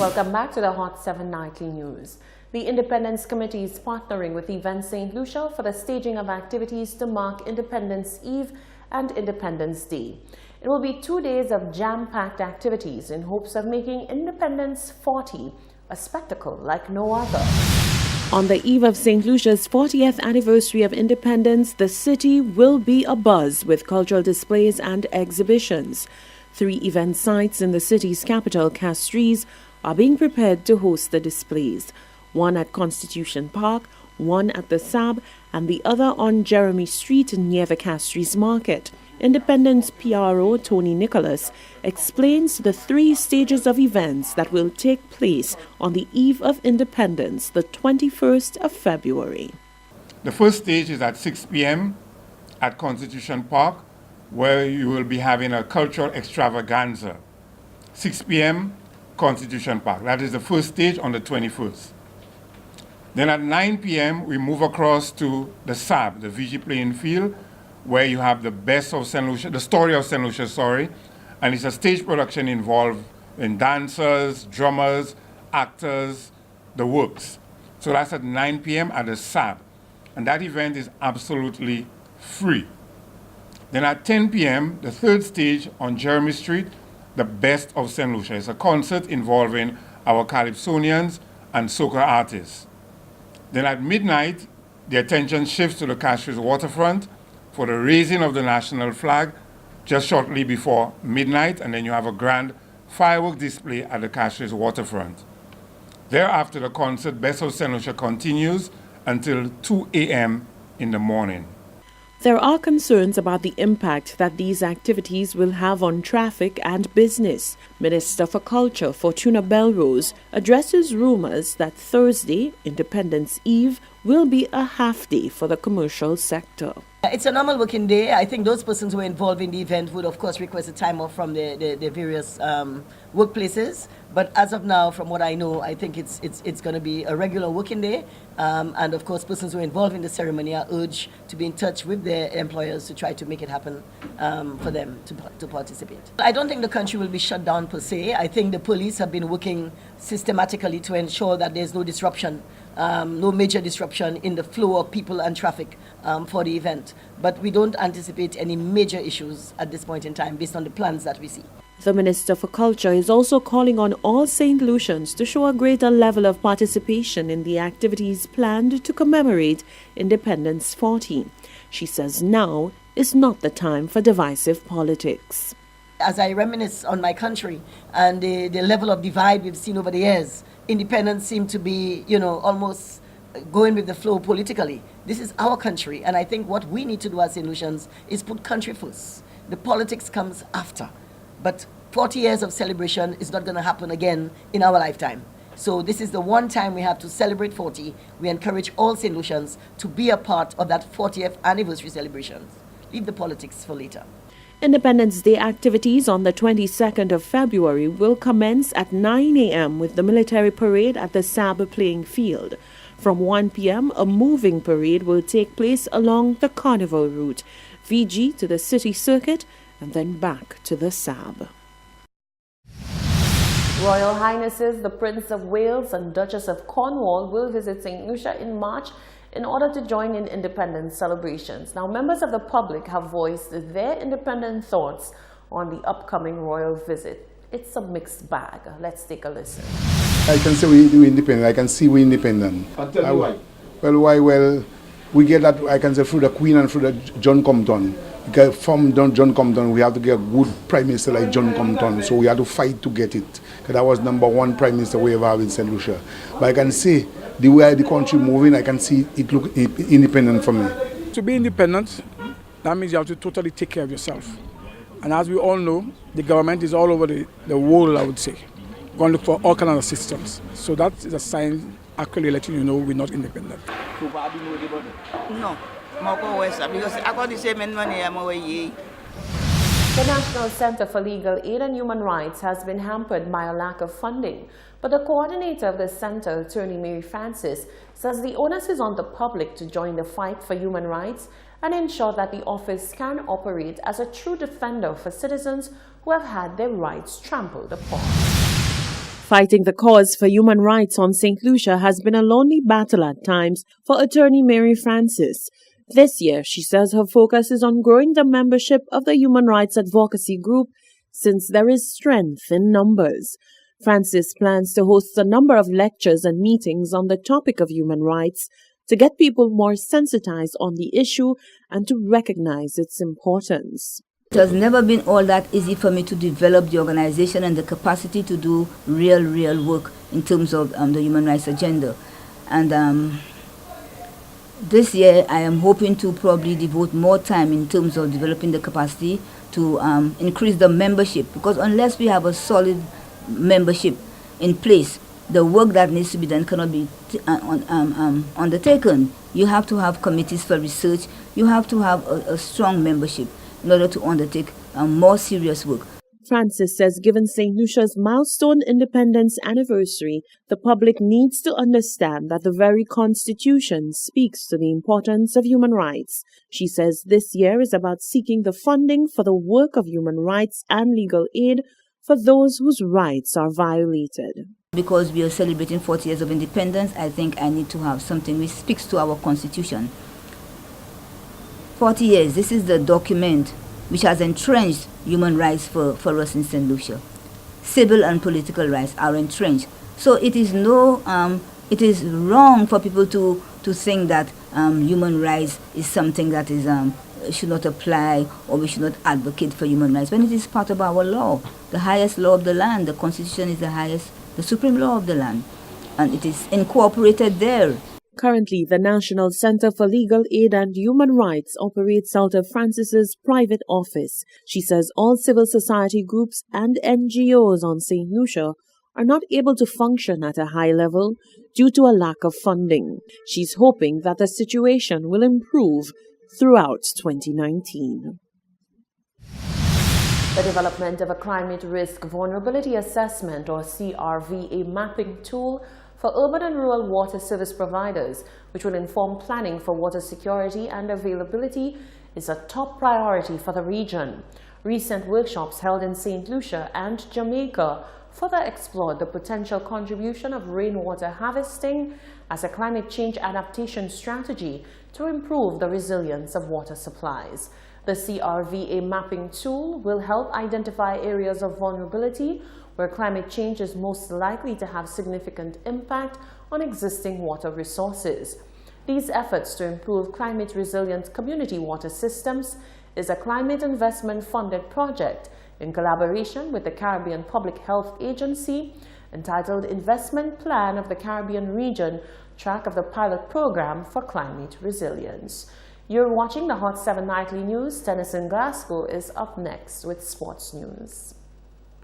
Welcome back to the Hot 7 Nightly News. The Independence Committee is partnering with Event St. Lucia for the staging of activities to mark Independence Eve and Independence Day. It will be 2 days of jam-packed activities in hopes of making Independence 40 a spectacle like no other. On the eve of St. Lucia's 40th anniversary of independence, the city will be abuzz with cultural displays and exhibitions. 3 event sites in the city's capital, Castries, are being prepared to host the displays. One at Constitution Park, one at the SAB, and the other on Jeremy Street near the Castries Market. Independence PRO Tony Nicholas explains the 3 stages of events that will take place on the eve of independence, the 21st of February. The first stage is at 6 p.m. at Constitution Park, where you will be having a cultural extravaganza. 6 p.m. Constitution Park. That is the first stage on the 21st. Then at 9 p.m. we move across to the SAB, the VG playing field, where you have the best of St. Lucia, the story of St. Lucia, and it's a stage production involving dancers, drummers, actors, the works. So that's at 9 p.m. at the SAB, and that event is absolutely free. Then at 10 p.m., the third stage on Jeremy Street, the best of St. Lucia. It's a concert involving our Calypsonians and soca artists. Then at midnight, the attention shifts to the Castries waterfront for the raising of the national flag just shortly before midnight, and then you have a grand firework display at the Castries waterfront. Thereafter, the concert Best of St. Lucia continues until 2 a.m. in the morning. There are concerns about the impact that these activities will have on traffic and business. Minister for Culture Fortuna Belrose addresses rumors that Thursday, Independence Eve, will be a half day for the commercial sector. It's a normal working day. I think those persons who are involved in the event would, of course, request a time off from the various workplaces. But as of now, from what I know, I think it's going to be a regular working day. And of course, persons who are involved in the ceremony are urged to be in touch with their employers to try to make it happen for them to participate. I don't think the country will be shut down per se. I think the police have been working systematically to ensure that there's no disruption, no major disruption in the flow of people and traffic for the event. But we don't anticipate any major issues at this point in time based on the plans that we see. The Minister for Culture is also calling on all St. Lucians to show a greater level of participation in the activities planned to commemorate Independence 40. She says now is not the time for divisive politics. As I reminisce on my country and the level of divide we've seen over the years, independence seemed to be, almost going with the flow politically. This is our country, and I think what we need to do as St. Lucians is put country first. The politics comes after. But 40 years of celebration is not going to happen again in our lifetime. So this is the one time we have to celebrate 40. We encourage all St. Lucians to be a part of that 40th anniversary celebrations. Leave the politics for later. Independence Day activities on the 22nd of February will commence at 9 a.m. with the military parade at the SAB playing field. From 1 p.m., a moving parade will take place along the Carnival route, VG to the City Circuit, and then back to the SAB. Royal Highnesses, the Prince of Wales and Duchess of Cornwall will visit St. Lucia in March in order to join in independence celebrations. Now, members of the public have voiced their independent thoughts on the upcoming royal visit. It's a mixed bag. Let's take a listen. I can say we're independent. I can see we're independent. I'll tell you why. Well, why? Well, we get that, I can say, through the Queen and through the John Compton. Because from John Compton, we have to get a good Prime Minister like John Compton. So we have to fight to get it. Because that was #1 Prime Minister we ever have in St. Lucia. But I can see the way the country moving, I can see it look independent for me. To be independent, that means you have to totally take care of yourself. And as we all know, the government is all over the world, I would say. Going to look for all kinds of assistance. So that is a sign actually letting you know we're not independent. No. Because I got the same money I'm away. The National Center for Legal Aid and Human Rights has been hampered by a lack of funding. But the coordinator of the center, Attorney Mary Francis, says the onus is on the public to join the fight for human rights and ensure that the office can operate as a true defender for citizens who have had their rights trampled upon. Fighting the cause for human rights on St. Lucia has been a lonely battle at times for attorney Mary Francis. This year, she says her focus is on growing the membership of the human rights advocacy group since there is strength in numbers. Francis plans to host a number of lectures and meetings on the topic of human rights to get people more sensitized on the issue and to recognize its importance. It has never been all that easy for me to develop the organization and the capacity to do real work in terms of the human rights agenda. And this year I am hoping to probably devote more time in terms of developing the capacity to increase the membership, because unless we have a solid membership in place, the work that needs to be done cannot be undertaken. You have to have committees for research. You have to have a strong membership in order to undertake more serious work. Francis says given St. Lucia's milestone independence anniversary, the public needs to understand that the very Constitution speaks to the importance of human rights. She says this year is about seeking the funding for the work of human rights and legal aid for those whose rights are violated. Because we are celebrating 40 years of independence, I think I need to have something which speaks to our Constitution. 40 years, this is the document which has entrenched human rights for us in St. Lucia. Civil and political rights are entrenched. So it is it is wrong for people to think that human rights is something that is should not apply, or we should not advocate for human rights, when it is part of our law, the highest law of the land. The Constitution is the supreme law of the land, and it is incorporated there. Currently, the National Center for Legal Aid and Human Rights operates out of Francis's private office. She says all civil society groups and NGOs on St. Lucia are not able to function at a high level due to a lack of funding. She's hoping that the situation will improve throughout 2019. The development of a climate risk vulnerability assessment, or CRVA mapping tool for urban and rural water service providers, which will inform planning for water security and availability, is a top priority for the region. Recent workshops held in St. Lucia and Jamaica further explored the potential contribution of rainwater harvesting as a climate change adaptation strategy to improve the resilience of water supplies. The CRVA mapping tool will help identify areas of vulnerability where climate change is most likely to have significant impact on existing water resources. These efforts to improve climate-resilient community water systems is a climate investment-funded project in collaboration with the Caribbean Public Health Agency entitled Investment Plan of the Caribbean Region, track of the pilot program for climate resilience. You're watching the Hot 7 Nightly News. Tennyson Glasgow is up next with sports news.